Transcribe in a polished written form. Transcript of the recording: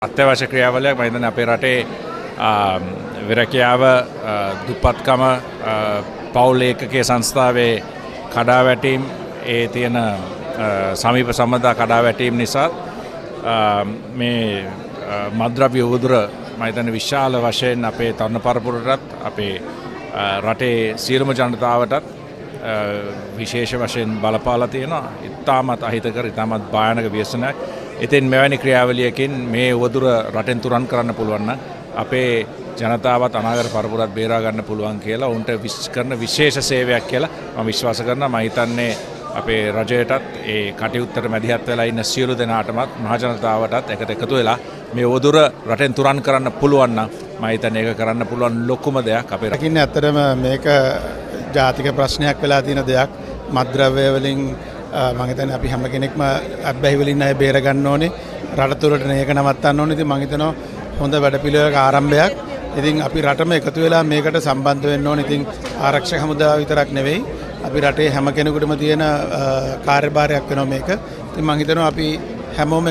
අත්‍යවශ්‍ය ක්‍රියාවලියක් මම හිතන්නේ අපේ රටේ විරකියාව දුප්පත්කම පවුල් ඒකකයේ සංස්ථාවේ කඩාවැටීම් ඒ තියෙන සමීප සම්බන්ධතා කඩාවැටීම් නිසා මේ මද්ද්‍රව්‍ය උදුර මම හිතන්නේ විශාල වශයෙන් අපේ තරුණ පරපුරටත් අපේ රටේ සියලුම ජනතාවටත් විශේෂ වශයෙන් බලපාලා තියෙනවා. ඉතාමත් අහිතකර ඉතාමත් භයානක ව්‍යසනයක්. ඉතින් මෙවැනි ක්‍රියාවලියකින් මේ උවදුර රටෙන් තුරන් කරන්න පුළුවන් නම් අපේ ජනතාවත් අනාගත පරපුරත් බේරා ගන්න පුළුවන් කියලා උන්ට කරන විශේෂ සේවයක් කියලා මම විශ්වාස කරනවා. මම හිතන්නේ අපේ රජයටත් ඒ කටයුත්තට මැදිහත් වෙලා ඉන්න සියලු දෙනාටමත් මහ ජනතාවටත් එකට එකතු වෙලා මේ උවදුර රටෙන් තුරන් කරන්න පුළුවන් නම් මම හිතන්නේ ඒක කරන්න පුළුවන් ලොකුම දෙයක් අපේ රට. ඉන්නේ ඇත්තටම මේක ජාතික ප්‍රශ්නයක් වෙලා තියෙන දෙයක්. මත්ද්‍රව්‍ය වලින් මම හිතන්නේ අපි හැම කෙනෙක්ම අත්බැහි වලින් අය බේර ගන්න ඕනේ. රට තුළට මේක නවත්තන්න ඕනේ. ඉතින් මම හිතනවා හොඳ වැඩපිළිවෙලක ආරම්භයක්. ඉතින් අපි රටම එකතු වෙලා මේකට සම්බන්ධ වෙන්න ඕනේ. ඉතින් ආරක්ෂක හමුදාව විතරක් නෙවෙයි අපි රටේ හැම කෙනෙකුටම තියෙන කාර්යභාරයක් වෙනවා මේක. ඉතින් මම හිතනවා අපි හැමෝම